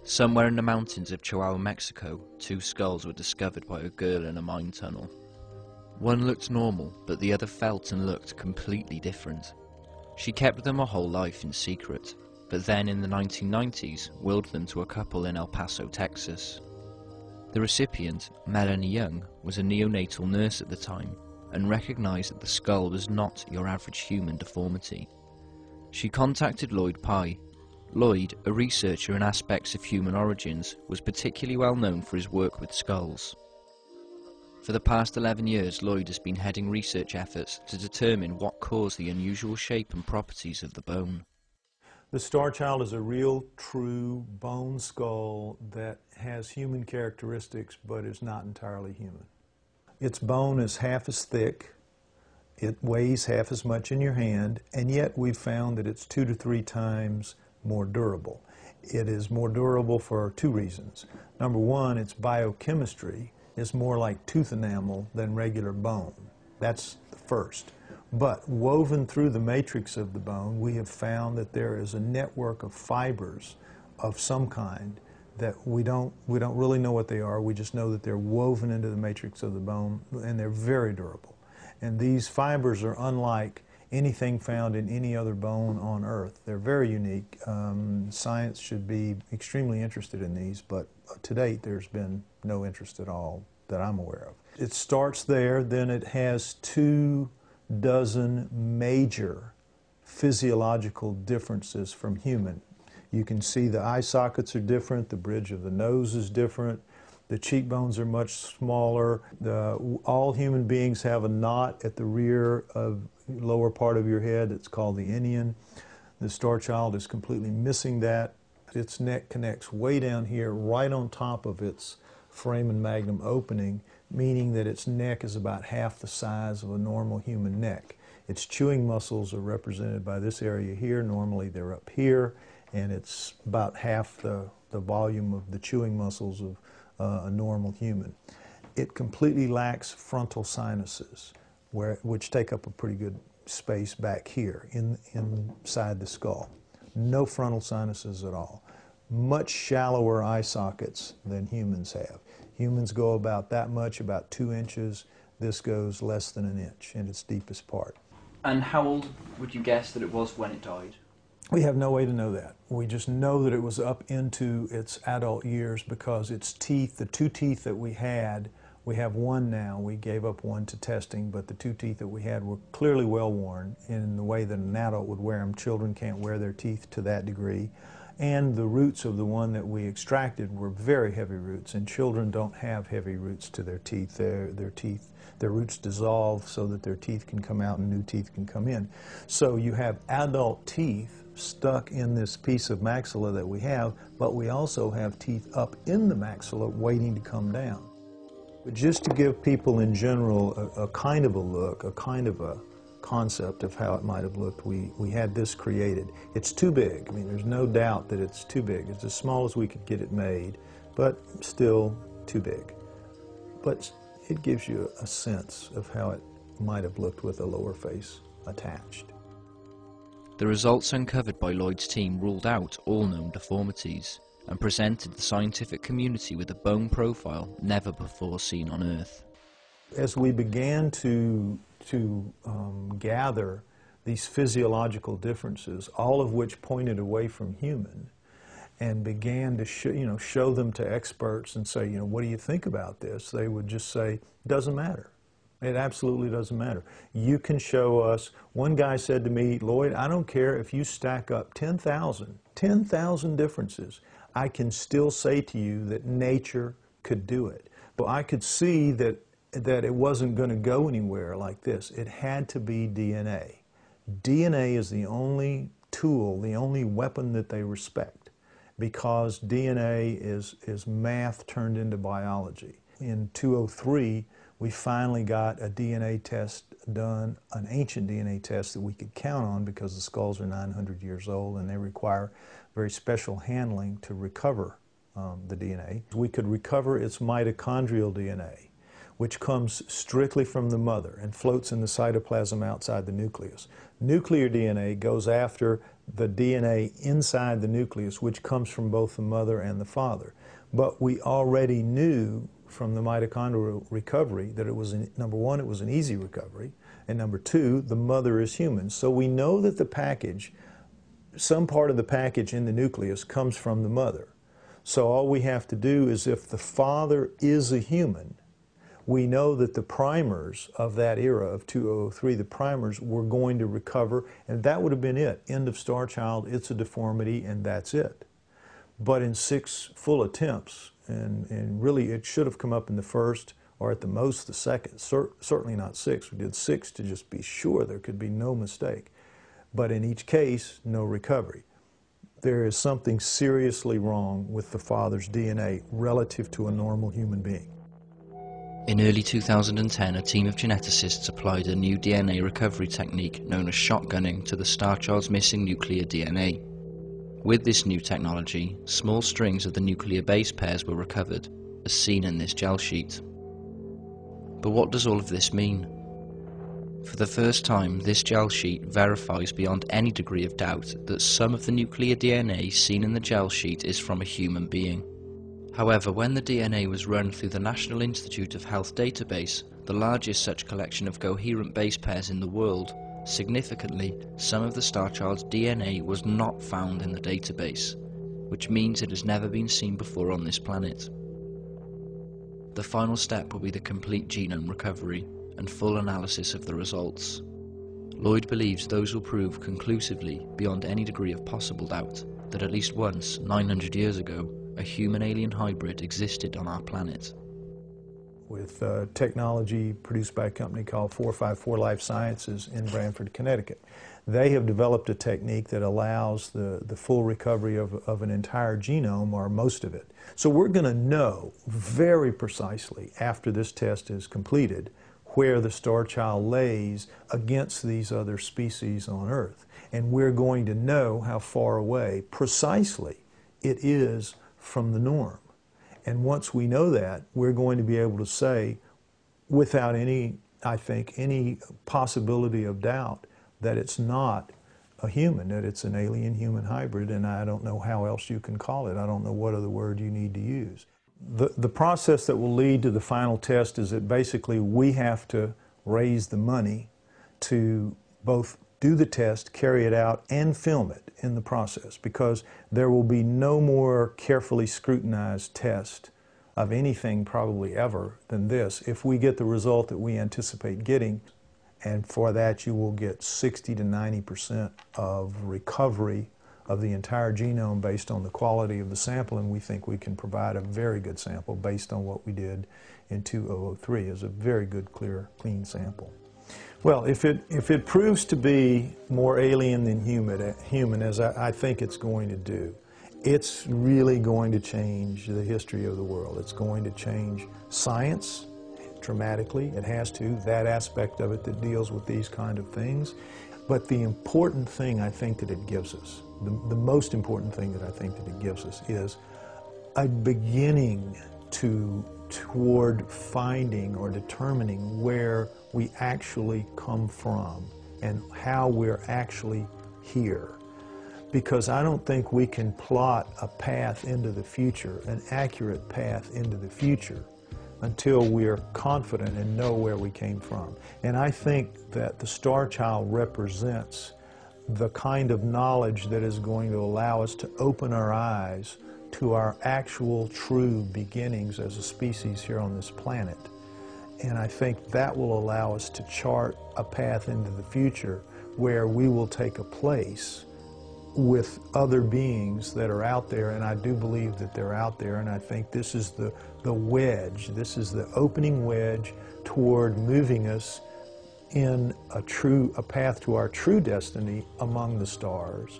Somewhere in the mountains of Chihuahua, Mexico, two skulls were discovered by a girl in a mine tunnel. One looked normal, but the other felt and looked completely different. She kept them her whole life in secret, but then in the 1990s willed them to a couple in El Paso, Texas. The recipient, Melanie Young, was a neonatal nurse at the time and recognized that the skull was not your average human deformity. She contacted Lloyd Pye. Lloyd, a researcher in aspects of human origins, was particularly well known for his work with skulls. For the past 11 years, Lloyd has been heading research efforts to determine what caused the unusual shape and properties of the bone. The Star Child is a real, true bone skull that has human characteristics but is not entirely human. Its bone is half as thick, it weighs half as much in your hand, and yet we've found that it's 2 to 3 times more durable. It is more durable for two reasons. Number one, its biochemistry is more like tooth enamel than regular bone. That's the first. But woven through the matrix of the bone, we have found that there is a network of fibers of some kind that we don't really know what they are. We just know that they're woven into the matrix of the bone, and they're very durable. And these fibers are unlike anything found in any other bone on Earth. They're very unique. Science should be extremely interested in these, but to date there's been no interest at all that I'm aware of. It starts there, then it has 24 major physiological differences from human. You can see the eye sockets are different, the bridge of the nose is different, the cheekbones are much smaller. All human beings have a knot at the rear of lower part of your head. It's called the inion. The Star Child is completely missing that. Its neck connects way down here, right on top of its foramen magnum opening, meaning that its neck is about half the size of a normal human neck. Its chewing muscles are represented by this area here. Normally they're up here, and it's about half the volume of the chewing muscles of a normal human. It completely lacks frontal sinuses, which take up a pretty good space back here inside the skull. No frontal sinuses at all. Much shallower eye sockets than humans have. Humans go about that much, about 2 inches. This goes less than 1 inch in its deepest part. And how old would you guess that it was when it died? We have no way to know that. We just know that it was up into its adult years because its teeth, the 2 teeth that we had, we have 1 now. We gave up 1 to testing, but the 2 teeth that we had were clearly well worn in the way that an adult would wear them. Children can't wear their teeth to that degree. And the roots of the one that we extracted were very heavy roots, and children don't have heavy roots to their teeth. Their roots dissolve so that their teeth can come out and new teeth can come in. So you have adult teeth stuck in this piece of maxilla that we have, but we also have teeth up in the maxilla waiting to come down. But just to give people in general a kind of a look, a kind of a concept of how it might have looked, we had this created. It's too big. I mean, there's no doubt that it's too big. It's as small as we could get it made, but still too big. But it gives you a sense of how it might have looked with a lower face attached. The results uncovered by Lloyd's team ruled out all known deformities and presented the scientific community with a bone profile never before seen on Earth. As we began to gather these physiological differences, all of which pointed away from human, and began to show them to experts and say, what do you think about this? They would just say, doesn't matter. It absolutely doesn't matter. You can show us. One guy said to me, Lloyd, I don't care if you stack up 10,000 differences. I can still say to you that nature could do it. But I could see that it wasn't going to go anywhere like this. It had to be DNA. DNA is the only tool, the only weapon that they respect, because DNA is math turned into biology. In 2003, we finally got a DNA test done, an ancient DNA test that we could count on because the skulls are 900 years old and they require very special handling to recover the DNA. We could recover its mitochondrial DNA, which comes strictly from the mother and floats in the cytoplasm outside the nucleus. Nuclear DNA goes after the DNA inside the nucleus, which comes from both the mother and the father. But we already knew from the mitochondrial recovery that it was, number one, it was an easy recovery, and number two, the mother is human. So we know that the package, some part of the package in the nucleus comes from the mother. So all we have to do is, if the father is a human, we know that the primers of that era of 2003, the primers, were going to recover, and that would have been it. End of star child, it's a deformity, and that's it. But in 6 full attempts, and really it should have come up in the first, or at the most the second, certainly not 6. We did 6 to just be sure there could be no mistake. But in each case, no recovery. There is something seriously wrong with the father's DNA relative to a normal human being. In early 2010, a team of geneticists applied a new DNA recovery technique known as shotgunning to the star child's missing nuclear DNA. With this new technology, small strings of the nuclear base pairs were recovered, as seen in this gel sheet. But what does all of this mean? For the first time, this gel sheet verifies beyond any degree of doubt that some of the nuclear DNA seen in the gel sheet is from a human being. However, when the DNA was run through the National Institute of Health database, the largest such collection of coherent base pairs in the world, significantly, some of the star child's DNA was not found in the database, which means it has never been seen before on this planet. The final step will be the complete genome recovery and full analysis of the results. Lloyd believes those will prove conclusively, beyond any degree of possible doubt, that at least once, 900 years ago, a human-alien hybrid existed on our planet. With technology produced by a company called 454 Life Sciences in Branford, Connecticut. They have developed a technique that allows the full recovery of an entire genome, or most of it. So we're going to know very precisely, after this test is completed, where the star child lays against these other species on Earth. And we're going to know how far away precisely it is from the norm. And once we know that, we're going to be able to say, without any, I think, any possibility of doubt, that it's not a human, that it's an alien-human hybrid, and I don't know how else you can call it. I don't know what other word you need to use. The process that will lead to the final test is that basically we have to raise the money to both do the test, carry it out, and film it in the process, because there will be no more carefully scrutinized test of anything probably ever than this if we get the result that we anticipate getting. And for that, you will get 60 to 90% of recovery of the entire genome based on the quality of the sample, and we think we can provide a very good sample based on what we did in 2003. It's a very good, clear, clean sample. Well, if it proves to be more alien than human, as I think it's going to do, it's really going to change the history of the world. It's going to change science dramatically. It has to, that aspect of it that deals with these kind of things. But the important thing I think that it gives us, the most important thing that I think that it gives us, is a beginning toward finding or determining where we actually come from and how we're actually here. Because I don't think we can plot a path into the future, an accurate path into the future, until we're confident and know where we came from. And I think that the star child represents the kind of knowledge that is going to allow us to open our eyes to our actual true beginnings as a species here on this planet. And I think that will allow us to chart a path into the future where we will take a place with other beings that are out there, and I do believe that they're out there, and I think this is the wedge, this is the opening wedge toward moving us in a path to our true destiny among the stars.